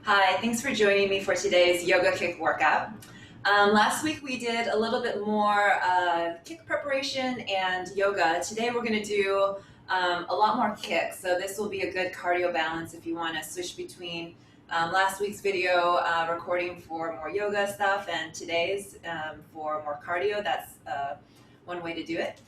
Hi, thanks for joining me for today's yoga kick workout. Last week we did a little bit more kick preparation and yoga. Today we're going to do a lot more kicks, so this will be a good cardio balance if you want to switch between last week's video recording for more yoga stuff and today's for more cardio. That's one way to do it.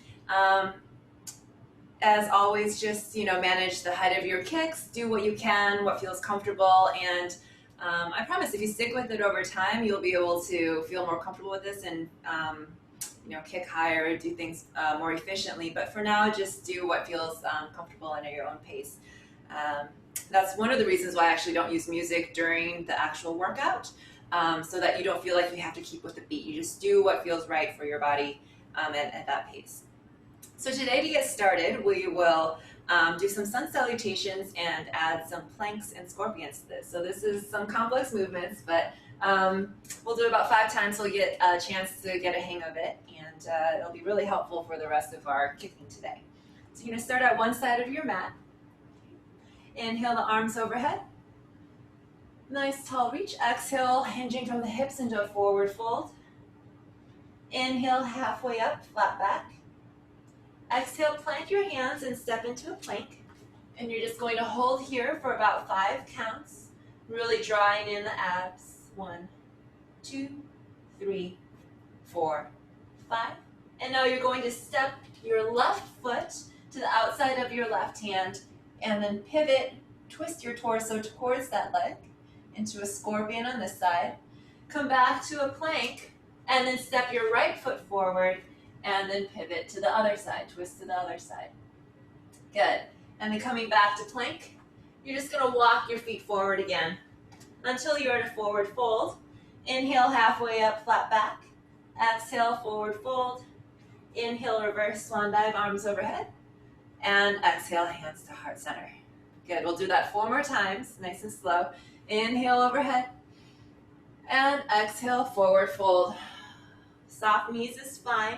As always, just manage the height of your kicks, do what you can, what feels comfortable, and I promise if you stick with it over time, you'll be able to feel more comfortable with this and kick higher, do things more efficiently. But for now, just do what feels comfortable and at your own pace. That's one of the reasons why I actually don't use music during the actual workout, so that you don't feel like you have to keep with the beat. You just do what feels right for your body at that pace. So today, to get started, we will do some sun salutations and add some planks and scorpions to this. So this is some complex movements, but we'll do it about 5 times so we'll get a chance to get a hang of it, and it'll be really helpful for the rest of our kicking today. So you're going to start at one side of your mat. Inhale the arms overhead. Nice tall reach. Exhale, hinging from the hips into a forward fold. Inhale, halfway up, flat back. Exhale, plant your hands and step into a plank. And you're just going to hold here for about 5 counts, really drawing in the abs. 1, 2, 3, 4, 5. And now you're going to step your left foot to the outside of your left hand and then pivot, twist your torso towards that leg into a scorpion on this side. Come back to a plank and then step your right foot forward and then pivot to the other side, twist to the other side. Good. And then coming back to plank, you're just going to walk your feet forward again until you're in a forward fold. Inhale, halfway up, flat back. Exhale, forward fold. Inhale, reverse swan dive, arms overhead. And exhale, hands to heart center. Good. We'll do that 4 more times, nice and slow. Inhale, overhead. And exhale, forward fold. Soft knees is fine.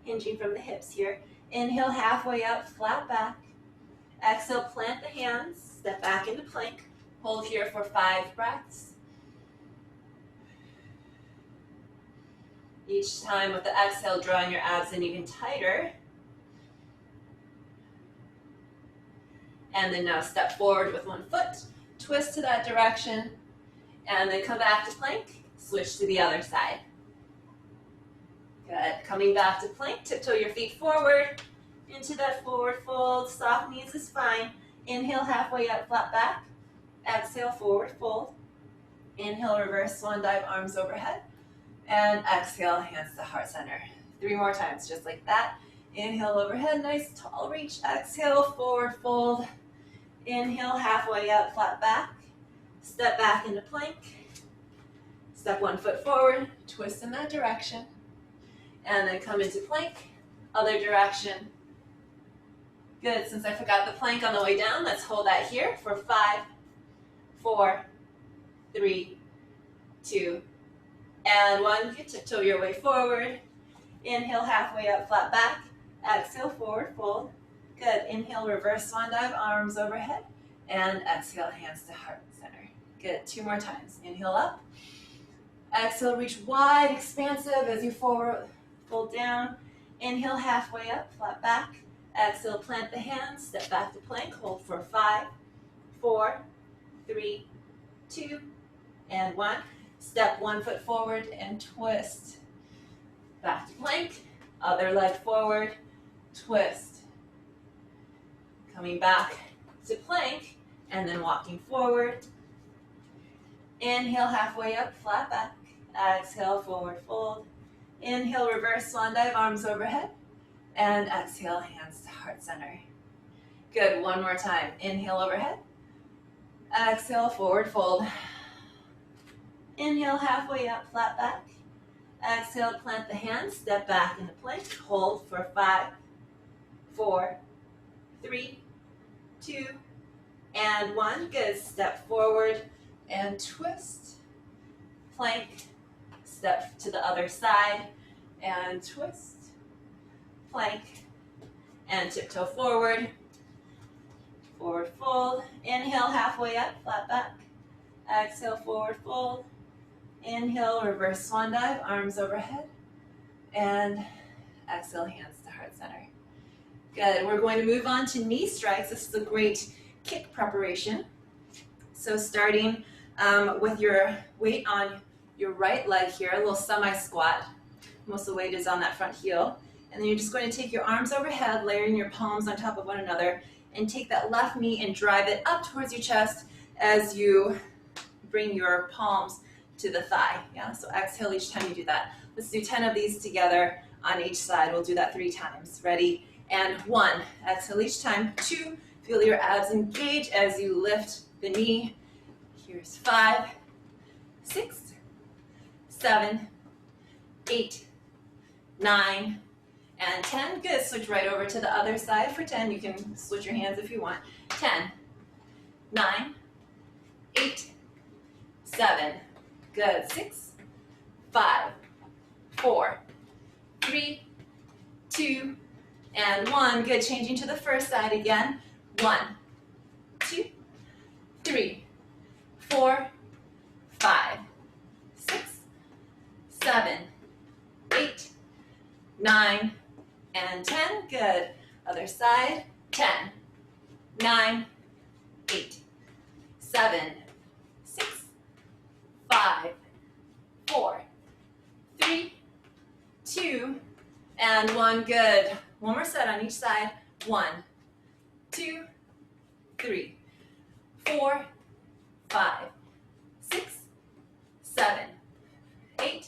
Hinging from the hips here. Inhale, halfway up, flat back. Exhale, plant the hands, step back into plank. Hold here for 5 breaths. Each time with the exhale, drawing your abs in even tighter. And then now step forward with 1 foot, twist to that direction, and then come back to plank, switch to the other side. Good. Coming back to plank, tiptoe your feet forward into that forward fold. Soft knees is fine. Inhale, halfway up, flat back. Exhale, forward fold. Inhale, reverse swan dive, arms overhead. And exhale, hands to heart center. 3 more times, just like that. Inhale, overhead, nice tall reach. Exhale, forward fold. Inhale, halfway up, flat back. Step back into plank. Step 1 foot forward, twist in that direction. And then come into plank, other direction. Good, since I forgot the plank on the way down, let's hold that here for 5, 4, 3, 2, and 1. You tiptoe your way forward. Inhale, halfway up, flat back. Exhale, forward fold. Good, inhale, reverse swan dive, arms overhead. And exhale, hands to heart center. Good, 2 more times. Inhale up. Exhale, reach wide, expansive as you forward fold down. Inhale, halfway up, flat back. Exhale, plant the hands, step back to plank, hold for 5, 4, 3, 2, and 1. Step 1 foot forward and twist. Back to plank, other leg forward, twist. Coming back to plank, and then walking forward. Inhale, halfway up, flat back. Exhale, forward fold. Inhale, reverse swan dive, arms overhead. And exhale, hands to heart center. Good, 1 more time. Inhale, overhead. Exhale, forward fold. Inhale, halfway up, flat back. Exhale, plant the hands, step back into plank. Hold for 5, 4, 3, 2, and 1. Good, step forward and twist. Plank. Step to the other side and twist, plank, and tiptoe forward, forward fold. Inhale, halfway up, flat back. Exhale, forward fold. Inhale, reverse swan dive, arms overhead. And exhale, hands to heart center. Good. We're going to move on to knee strikes. This is a great kick preparation. So starting with your weight on your right leg here, a little semi-squat. Most of the weight is on that front heel. And then you're just going to take your arms overhead, layering your palms on top of one another, and take that left knee and drive it up towards your chest as you bring your palms to the thigh. Yeah, so exhale each time you do that. Let's do 10 of these together on each side. We'll do that 3 times. Ready? And 1. Exhale each time. 2. Feel your abs engage as you lift the knee. Here's 5, 6, 7, 8, 9, and 10. Good. Switch right over to the other side for 10. You can switch your hands if you want. 10, 9, 8, 7. Good. 6, 5, 4, 3, 2, and 1. Good. Changing to the first side again. 1, 2, 3, 4, 5, 6, 7, 8, 9, and 10. Good. Other side. 10, 9, 8, 7, 6, 5, 4, 3, 2, and 1. Good. One more set on each side. 1, 2, 3, 4, 5, 6, 7, 8,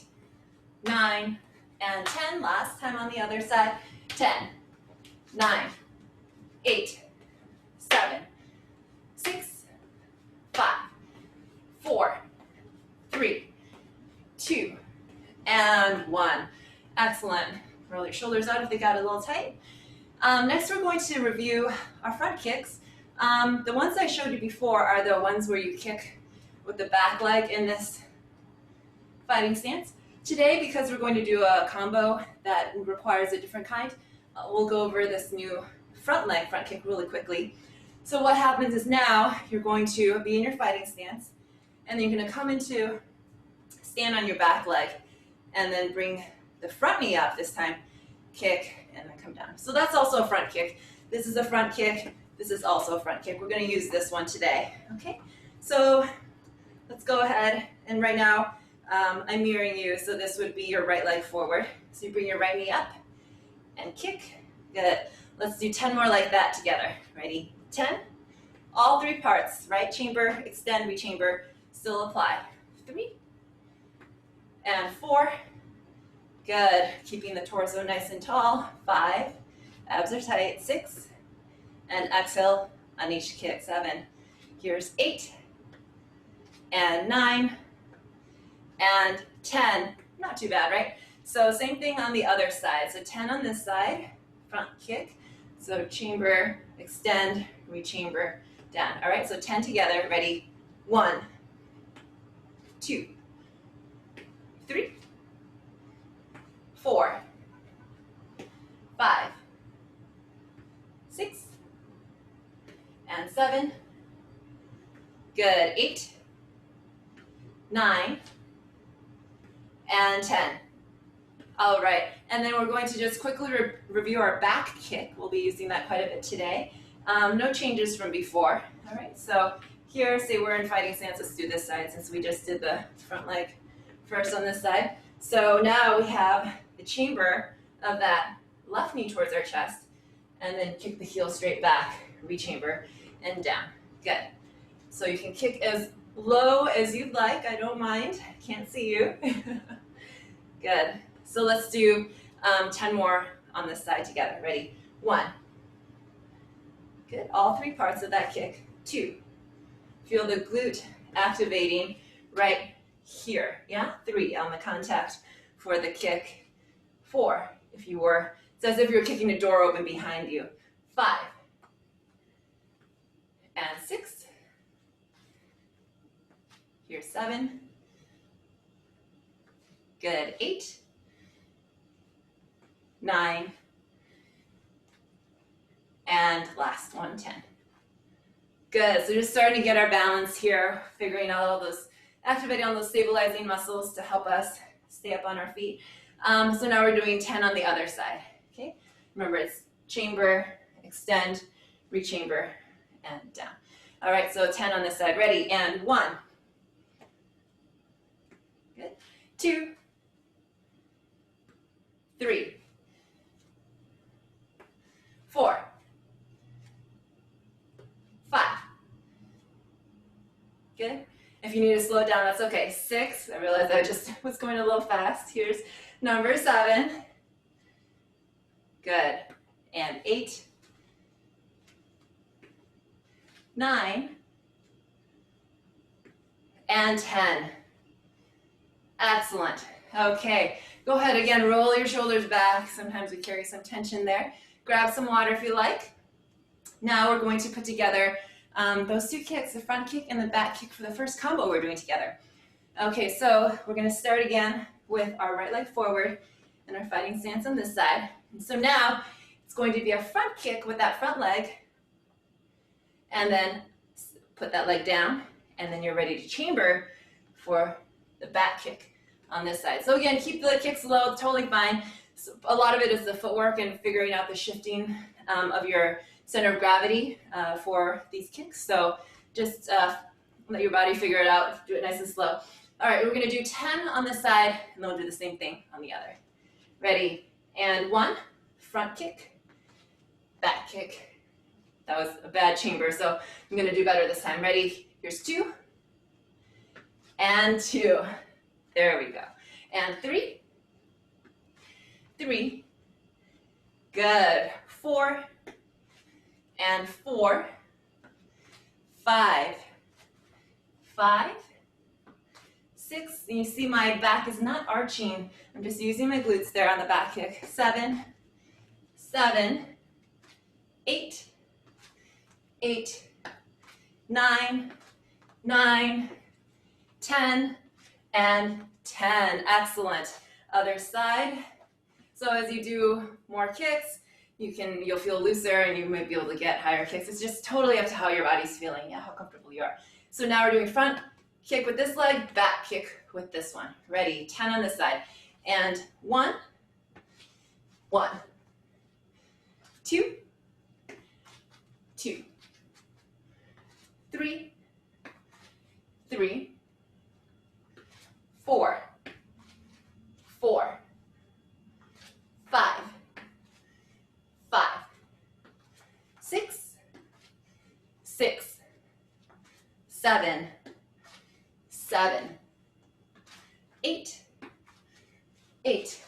9, and 10. Last time on the other side. 10, 9, 8, 7, 6, 5, 4, 3, 2, and 1. Excellent. Roll your shoulders out if they got a little tight. Next, we're going to review our front kicks. The ones I showed you before are the ones where you kick with the back leg in this fighting stance. Today, because we're going to do a combo that requires a different kind, we'll go over this new front leg front kick really quickly. So what happens is now you're going to be in your fighting stance, and then you're going to come into stand on your back leg, and then bring the front knee up this time, kick, and then come down. So that's also a front kick. This is a front kick. This is also a front kick. We're going to use this one today. Okay, so let's go ahead, and right now I'm mirroring you, so this would be your right leg forward. So you bring your right knee up and kick. Good. Let's do 10 more like that together. Ready? 10. All 3 parts. Right chamber, extend, rechamber, still apply. 3 and 4. Good. Keeping the torso nice and tall. 5. Abs are tight. 6. And exhale on each kick. 7. Here's 8. And 9. And 10. Not too bad, right? So same thing on the other side. So 10 on this side, front kick. So chamber, extend, rechamber, down. All right, so 10 together. Ready? 1, 2, 3, 4, 5, 6, and 7. Good. 8, 9, and 10. All right, and then we're going to just quickly review our back kick. We'll be using that quite a bit today. No changes from before. All right, so here, say we're in fighting stance. Let's do this side since we just did the front leg first on this side. So now we have the chamber of that left knee towards our chest, and then kick the heel straight back, rechamber, and down. Good. So you can kick as low as you'd like. I don't mind. Can't see you. Good. So let's do 10 more on this side together. Ready? 1. Good. All 3 parts of that kick. 2. Feel the glute activating right here. Yeah? 3 on the contact for the kick. 4. It's as if you're kicking a door open behind you. 5. And 6. Here's 7. Good. 8. 9. And last one, 10. Good, so just starting to get our balance here, figuring out all those, activating all those stabilizing muscles to help us stay up on our feet. So now we're doing 10 on the other side, okay? Remember, it's chamber, extend, rechamber, and down. All right, so 10 on this side. Ready? And 1. Good. 2. 3. 4. 5. Good. If you need to slow it down, that's okay. 6. I realized I just was going a little fast. Here's number 7. Good. And 8. 9. And 10. Excellent. Okay. Go ahead again. Roll your shoulders back. Sometimes we carry some tension there. Grab some water if you like. Now we're going to put together those 2 kicks, the front kick and the back kick for the first combo we're doing together. Okay, so we're going to start again with our right leg forward and our fighting stance on this side. And so now it's going to be a front kick with that front leg, and then put that leg down, and then you're ready to chamber for the back kick on this side. So again, keep the kicks low, totally fine. So a lot of it is the footwork and figuring out the shifting of your center of gravity for these kicks. So just let your body figure it out. Do it nice and slow. All right, we're going to do 10 on this side, and then we'll do the same thing on the other. Ready? And 1, front kick, back kick. That was a bad chamber, so I'm going to do better this time. Ready? Here's 2. And 2. There we go. And 3. 3. Good. 4. And 4. 5. 5. 6. And you see my back is not arching. I'm just using my glutes there on the back kick. 7. 7. 8. 8. 9. 9. 10. And 10. Excellent. Other side. So as you do more kicks, you'll feel looser and you might be able to get higher kicks. It's just totally up to how your body's feeling, yeah, how comfortable you are. So now we're doing front kick with this leg, back kick with this one. Ready? 10 on this side. And 1, 1, 2, 2, 3, 3, 4, 4, 5, 5, 6, 6, 7, 7, 8, 8,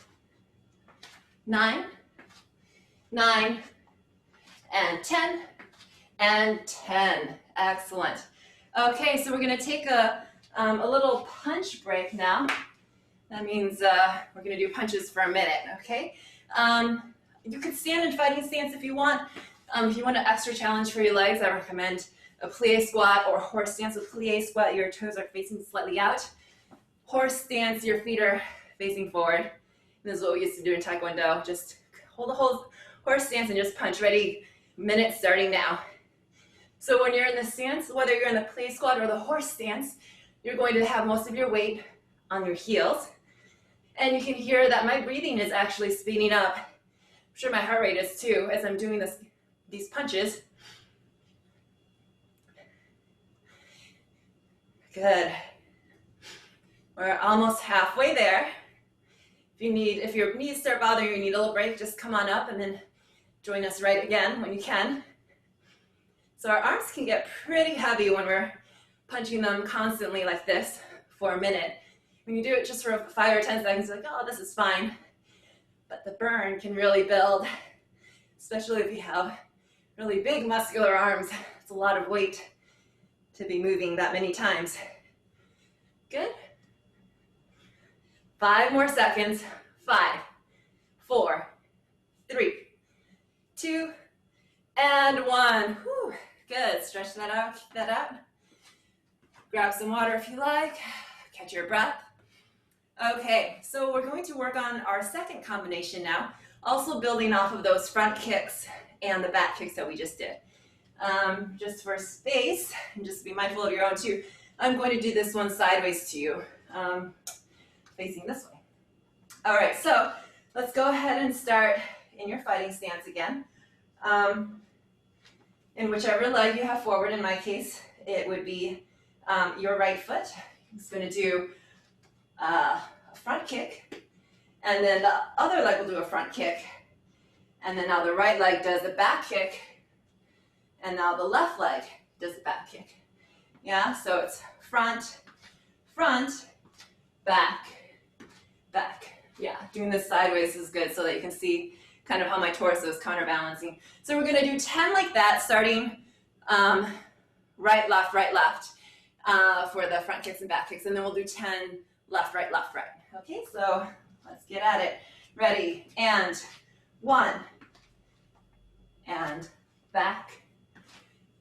9, 9, and 10, and 10. Excellent. Okay, so we're going to take a little punch break now. That means we're going to do punches for a minute, okay? You could stand in fighting stance if you want. If you want an extra challenge for your legs, I recommend a plie squat or horse stance. With plie squat, your toes are facing slightly out. Horse stance, your feet are facing forward. And this is what we used to do in Taekwondo. Just hold the whole horse stance and just punch. Ready? Minute starting now. So when you're in the stance, whether you're in the plie squat or the horse stance, you're going to have most of your weight on your heels. And you can hear that my breathing is actually speeding up. I'm sure my heart rate is too as I'm doing these punches. Good. We're almost halfway there. If your knees start bothering you, you need a little break, just come on up and then join us right again when you can. So our arms can get pretty heavy when we're punching them constantly like this for a minute. When you do it just for 5 or 10 seconds, you're like, oh, this is fine. But the burn can really build, especially if you have really big muscular arms. It's a lot of weight to be moving that many times. Good. 5 more seconds. 5, 4, 3, 2, and 1. Whew. Good. Stretch that out. Keep that out. Grab some water if you like. Catch your breath. Okay, so we're going to work on our second combination now, also building off of those front kicks and the back kicks that we just did. Just for space, and just be mindful of your own too, I'm going to do this one sideways to you, facing this way. All right, so let's go ahead and start in your fighting stance again. In whichever leg you have forward, in my case, it would be your right foot. I'm just going to do a front kick, and then the other leg will do a front kick, and then now the right leg does the back kick, and now the left leg does the back kick. Yeah, so it's front, front, back, back. Yeah, doing this sideways is good so that you can see kind of how my torso is counterbalancing. So we're gonna do 10 like that, starting right, left, for the front kicks and back kicks, and then we'll do 10 left, right. Okay, so let's get at it. Ready, and 1, and back,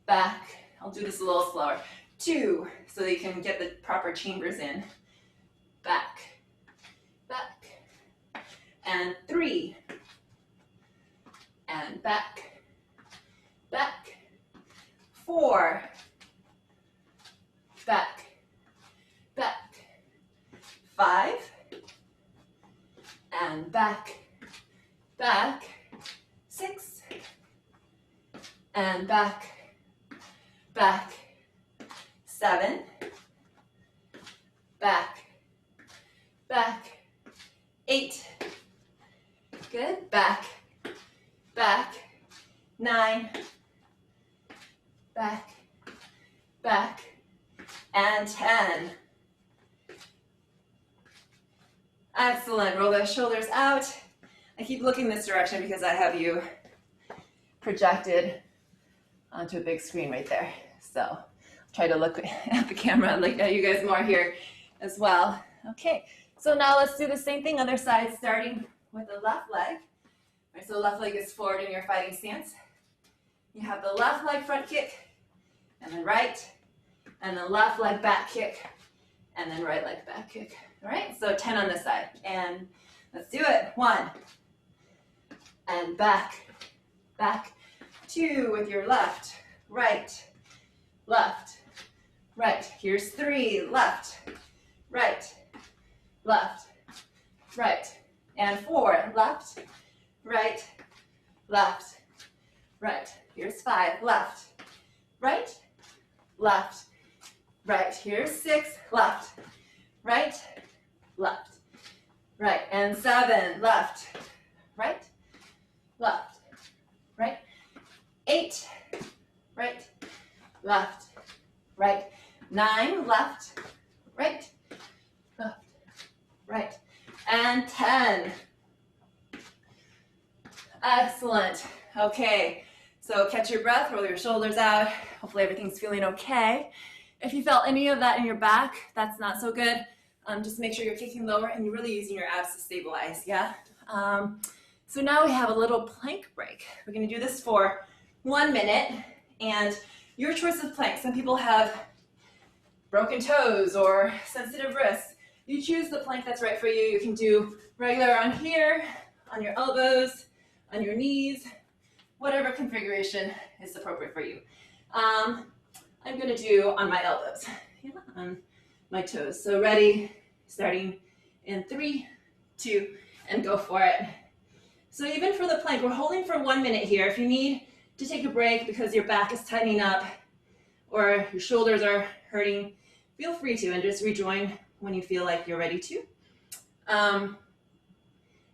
back. I'll do this a little slower. 2, so that you can get the proper chambers in. Back, back, and 3, and back, back, 4, back, back, 5, and back, back, 6, and back, back, 7, back, back, 8, good, back, back, 9, back, back, and 10. Excellent, roll the shoulders out. I keep looking this direction because I have you projected onto a big screen right there. So I'll try to look at the camera, like at you guys more here as well. Okay, so now let's do the same thing, other side, starting with the left leg. All right, so the left leg is forward in your fighting stance. You have the left leg front kick, and then right, and the left leg back kick, and then right leg back kick. All right, so 10 on this side, and let's do it. 1, and back, back. 2 with your left, right, left, right. Here's 3, left, right, left, right. And 4, left, right, left, right. Here's 5, left, right, left, right. Here's 6, left, right, left, right. And 7, left, right, left, right. 8, right, left, right. 9, left, right, left, right. And 10. Excellent. Okay, so catch your breath, roll your shoulders out. Hopefully everything's feeling okay. If you felt any of that in your back, that's not so good. Just make sure you're kicking lower and you're really using your abs to stabilize, yeah? So now we have a little plank break. We're gonna do this for 1 minute, and your choice of plank. Some people have broken toes or sensitive wrists. You choose the plank that's right for you. You can do regular on here, on your elbows, on your knees, whatever configuration is appropriate for you. I'm gonna do on my elbows, on my toes. So ready, starting in 3, 2, and go for it. So even for the plank, we're holding for 1 minute here. If you need to take a break because your back is tightening up or your shoulders are hurting, feel free to, and just rejoin when you feel like you're ready to.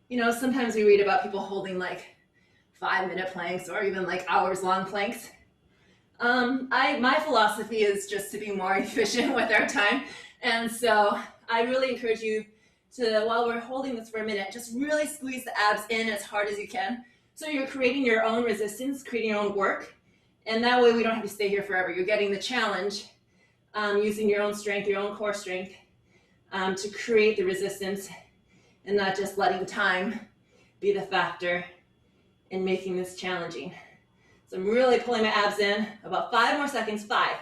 You know, sometimes we read about people holding like 5-minute planks or even like hours-long planks. My philosophy is just to be more efficient with our time. And so I really encourage you to, while we're holding this for a minute, just really squeeze the abs in as hard as you can. So you're creating your own resistance, creating your own work. And that way we don't have to stay here forever. You're getting the challenge, using your own strength, your own core strength, to create the resistance and not just letting time be the factor in making this challenging. So I'm really pulling my abs in. About 5 more seconds. 5,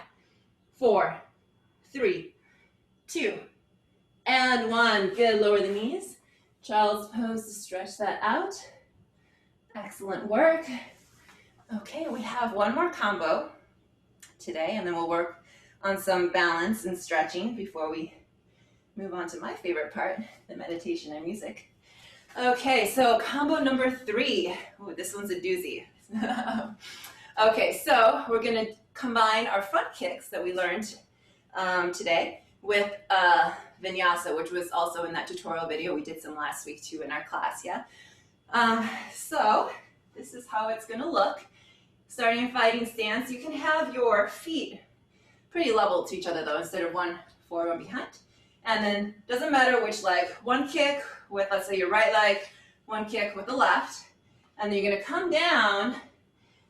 4, 3, 2, and 1. Good. Lower the knees. Child's pose to stretch that out. Excellent work. Okay, we have one more combo today, and then we'll work on some balance and stretching before we move on to my favorite part, the meditation and music. Okay, so combo number 3. Oh, this one's a doozy. Okay, so we're gonna combine our front kicks that we learned today with vinyasa, which was also in that tutorial video. We did some last week too in our class, yeah? So this is how it's gonna look. Starting in fighting stance, you can have your feet pretty level to each other though, instead of one forward, one behind. And then doesn't matter which leg, one kick with, let's say, your right leg, one kick with the left, and then you're gonna come down,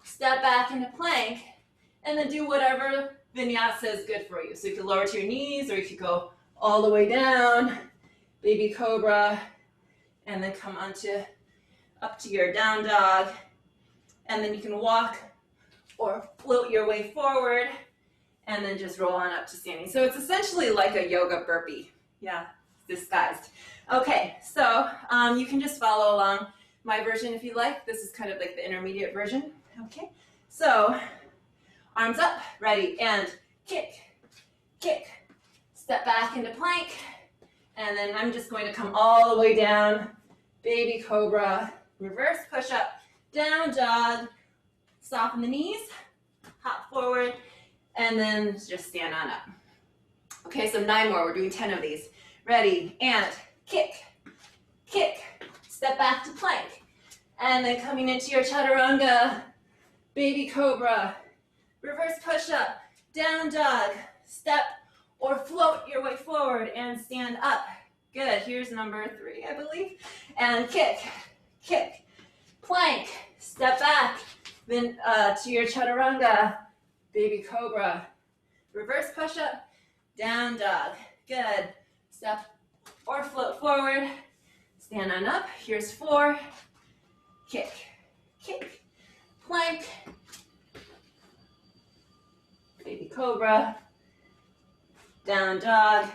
step back into plank, and then do whatever vinyasa is good for you. So you can lower to your knees, or you could go all the way down, baby cobra, and then come up to your down dog, and then you can walk or float your way forward, and then just roll on up to standing. So it's essentially like a yoga burpee, yeah, disguised. Okay, so you can just follow along my version if you like. This is kind of like the intermediate version. Okay, so arms up, ready, and kick, kick, step back into plank, and then I'm just going to come all the way down, baby cobra, reverse push up, down dog, soften the knees, hop forward, and then just stand on up. Okay, so 9 more, we're doing 10 of these. Ready, and kick, kick, step back to plank, and then coming into your chaturanga, baby cobra, reverse push up, down dog, step or float your way forward and stand up. Good, here's number 3, I believe. And kick, kick, plank, step back, then to your chaturanga, baby cobra, reverse push up, down dog. Good, step or float forward, stand on up. Here's 4, kick, kick, plank, baby cobra, down dog,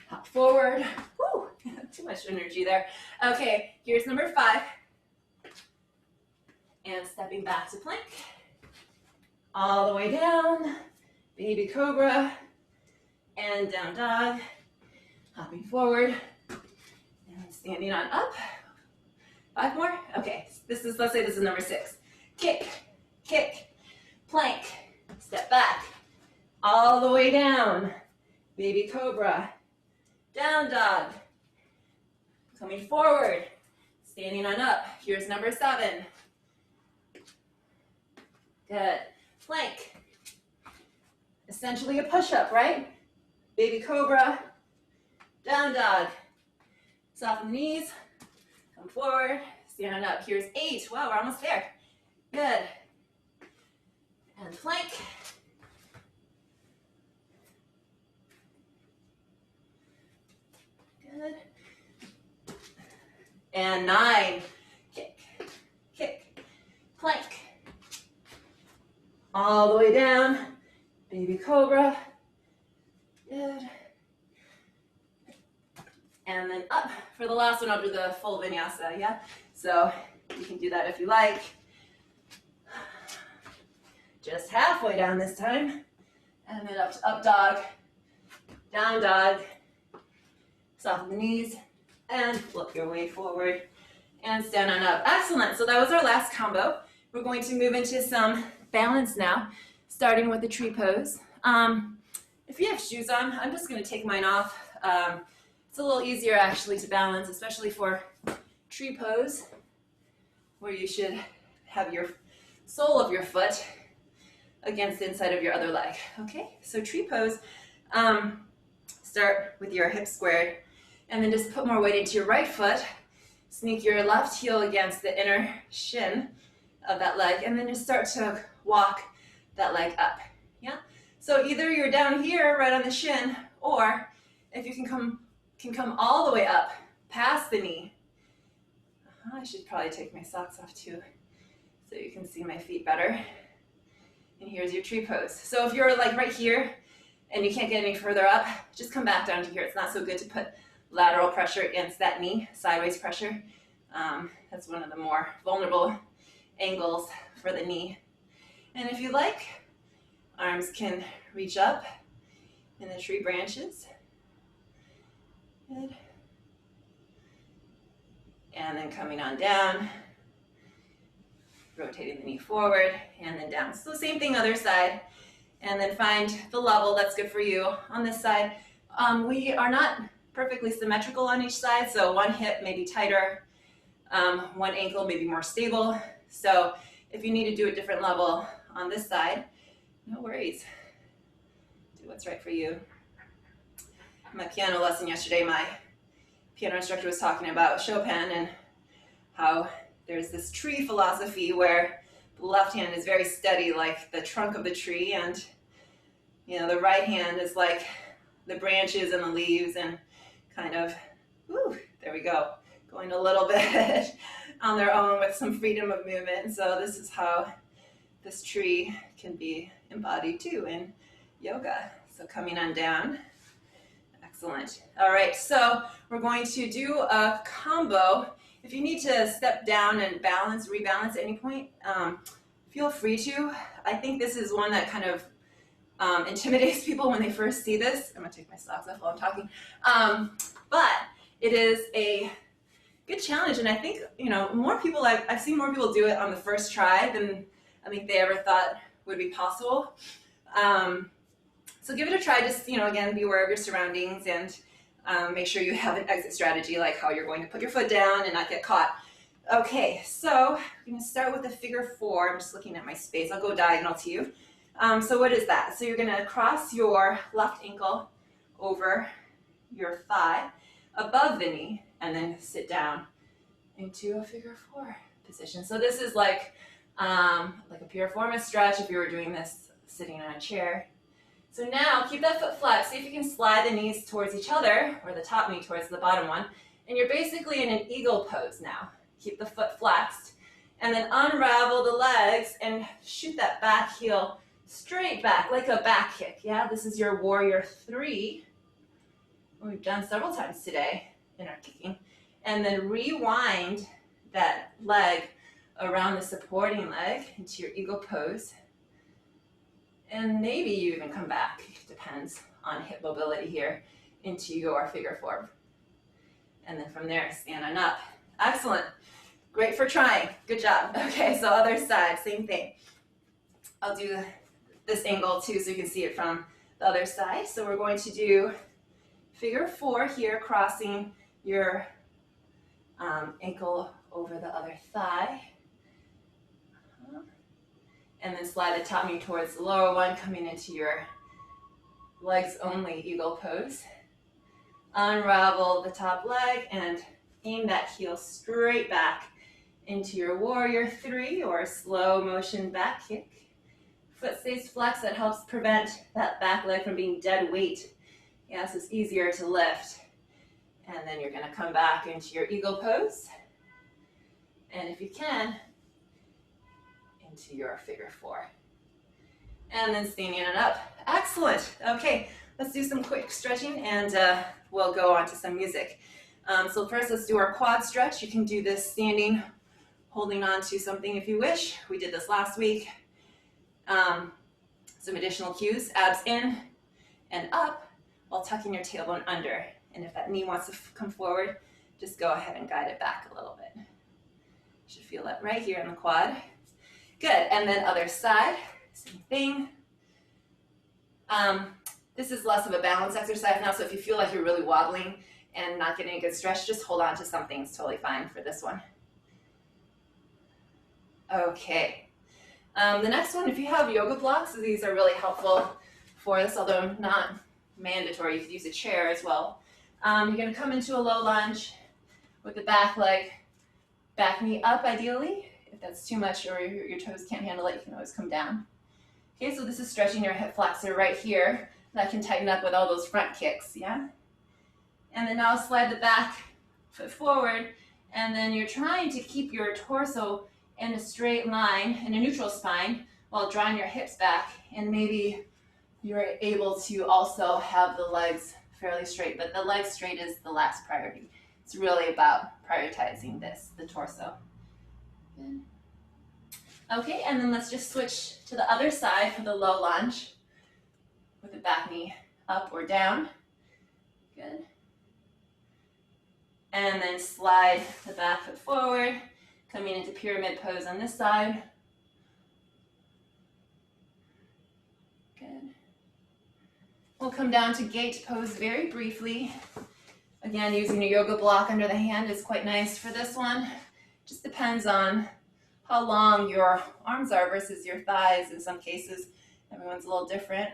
hop forward. Woo, too much energy there. Okay, here's number 5. And stepping back to plank. All the way down, baby cobra, and down dog, hopping forward, and standing on up. 5 more? Okay, let's say this is number 6. Kick, kick, plank, step back, all the way down, baby cobra, down dog, coming forward, standing on up. Here's number 7. Good. Plank. Essentially a push-up, right? Baby cobra, down dog. Soften the knees, come forward, stand on up. Here's 8. Wow, we're almost there. Good. And plank. Good. And 9. Kick, kick, plank. All the way down, baby cobra. Good. And then up. For the last one, I'll do the full vinyasa, yeah? So you can do that if you like. Just halfway down this time. And then up to up dog, down dog, soften the knees, and flip your way forward, and stand on up. Excellent, so that was our last combo. We're going to move into some balance now, starting with the tree pose. If you have shoes on, I'm just going to take mine off. It's a little easier actually to balance, especially for tree pose, where you should have your sole of your foot against the inside of your other leg. Okay, so tree pose, start with your hips squared, and then just put more weight into your right foot, sneak your left heel against the inner shin of that leg, and then just start to walk that leg up, yeah? So either you're down here right on the shin, or if you can come all the way up past the knee. I should probably take my socks off too so you can see my feet better. And here's your tree pose. So if you're like right here and you can't get any further up, just come back down to here. It's not so good to put lateral pressure against that knee, sideways pressure. That's one of the more vulnerable angles for the knee. And if you like, arms can reach up in the tree branches. Good. And then coming on down, rotating the knee forward, and then down. So same thing, other side. And then find the level that's good for you on this side. We are not perfectly symmetrical on each side, so one hip may be tighter, one ankle may be more stable. So if you need to do a different level on this side, no worries. Do what's right for you. My piano lesson yesterday, my piano instructor was talking about Chopin and how there's this tree philosophy where the left hand is very steady, like the trunk of the tree, and the right hand is like the branches and the leaves, and kind of, there we go, going a little bit on their own with some freedom of movement. And so this is how this tree can be embodied too in yoga. So coming on down. Excellent. All right, so we're going to do a combo. If you need to step down and balance, rebalance at any point, feel free to. I think this is one that kind of intimidates people when they first see this. I'm gonna take my socks off while I'm talking. But it is a good challenge, and I think more people. I've seen more people do it on the first try than I think they ever thought would be possible. So give it a try. Just again, be aware of your surroundings and make sure you have an exit strategy, like how you're going to put your foot down and not get caught. Okay, so I'm going to start with a figure 4. I'm just looking at my space. I'll go diagonal to you. So what is that? So you're going to cross your left ankle over your thigh, above the knee, and then sit down into a figure 4 position. So this is like a piriformis stretch if you were doing this sitting on a chair. So now keep that foot flat. See if you can slide the knees towards each other, or the top knee towards the bottom one. And you're basically in an eagle pose now. Keep the foot flexed. And then unravel the legs and shoot that back heel straight back, like a back kick. Yeah, this is your warrior 3. We've done several times today in our kicking. And then rewind that leg around the supporting leg into your eagle pose. And maybe you even come back, depends on hip mobility here, into your figure 4. And then from there, stand on up. Excellent. Great for trying. Good job. Okay, so other side, same thing. I'll do this angle too so you can see it from the other side. So we're going to do figure 4 here, crossing your ankle over the other thigh. And then slide the top knee towards the lower one, coming into your legs only eagle pose. Unravel the top leg and aim that heel straight back into your warrior 3, or slow motion back kick. Foot stays flexed. That helps prevent that back leg from being dead weight. Yeah, so it's easier to lift. And then you're going to come back into your eagle pose. And if you can, into your figure 4. And then standing on up. Excellent. Okay, let's do some quick stretching and we'll go on to some music. So first, let's do our quad stretch. You can do this standing, holding on to something if you wish. We did this last week. Some additional cues: abs in and up while tucking your tailbone under. And if that knee wants to come forward, just go ahead and guide it back a little bit. You should feel that right here in the quad. Good, and then other side, same thing. This is less of a balance exercise now, so if you feel like you're really wobbling and not getting a good stretch, just hold on to something. It's totally fine for this one. Okay. The next one, if you have yoga blocks, these are really helpful for this, although not mandatory. You could use a chair as well. You're going to come into a low lunge with the back leg, back knee up ideally. If that's too much or your toes can't handle it, you can always come down. Okay, so this is stretching your hip flexor right here. That can tighten up with all those front kicks, yeah? And then now slide the back foot forward, and then you're trying to keep your torso in a straight line, in a neutral spine, while drawing your hips back, and maybe you're able to also have the legs fairly straight, but the legs straight is the last priority. It's really about prioritizing this, the torso. Good. Okay, and then let's just switch to the other side for the low lunge with the back knee up or down. Good. And then slide the back foot forward, coming into pyramid pose on this side. Good. We'll come down to gate pose very briefly. Again, using a yoga block under the hand is quite nice for this one. Just depends on how long your arms are versus your thighs. In some cases, everyone's a little different.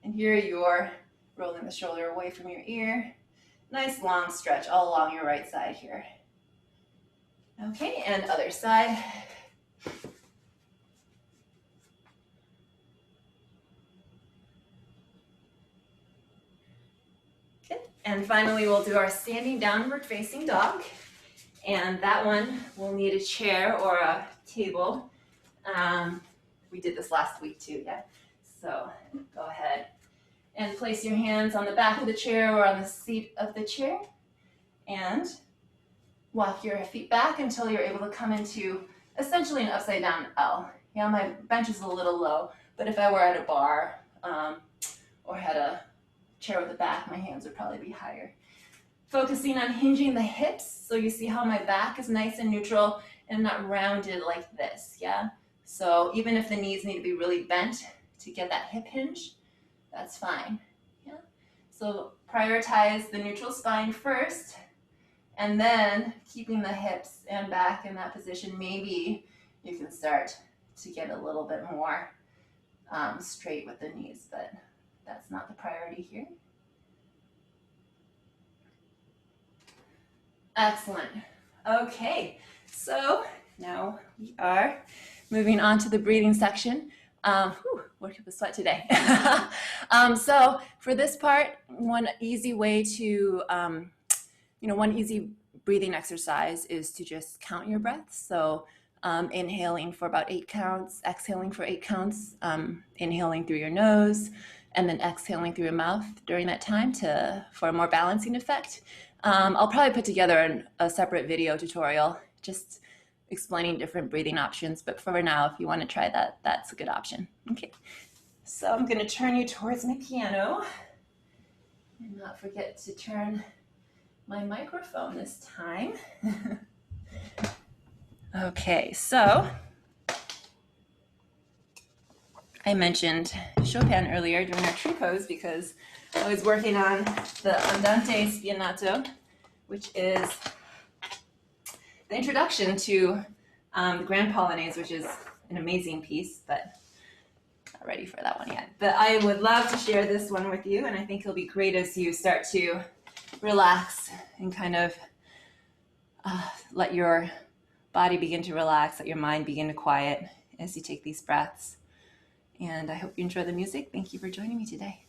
And here you're rolling the shoulder away from your ear. Nice long stretch all along your right side here. Okay, and other side. Good. And finally, we'll do our standing downward facing dog. And that one will need a chair or a table. We did this last week too, yeah? So go ahead and place your hands on the back of the chair or on the seat of the chair. And walk your feet back until you're able to come into essentially an upside down L. Yeah, my bench is a little low, but if I were at a bar or had a chair with a back, my hands would probably be higher. Focusing on hinging the hips, so you see how my back is nice and neutral and not rounded like this, yeah? So even if the knees need to be really bent to get that hip hinge, that's fine, yeah? So prioritize the neutral spine first, and then keeping the hips and back in that position. Maybe you can start to get a little bit more straight with the knees, but that's not the priority here. Excellent. Okay, so now we are moving on to the breathing section. Worked up a sweat today. So for this part, one easy way to, one easy breathing exercise is to just count your breaths. So inhaling for about 8 counts, exhaling for 8 counts, inhaling through your nose, and then exhaling through your mouth during that time for a more balancing effect. I'll probably put together a separate video tutorial just explaining different breathing options, but for now, if you want to try that, that's a good option. Okay, so I'm going to turn you towards my piano and not forget to turn my microphone this time. Okay, so I mentioned Chopin earlier during our tree pose because I was working on the Andante Spianato, which is the introduction to the Grand Polonaise, which is an amazing piece, but not ready for that one yet. But I would love to share this one with you, and I think it'll be great as you start to relax and kind of let your body begin to relax, let your mind begin to quiet as you take these breaths. And I hope you enjoy the music. Thank you for joining me today.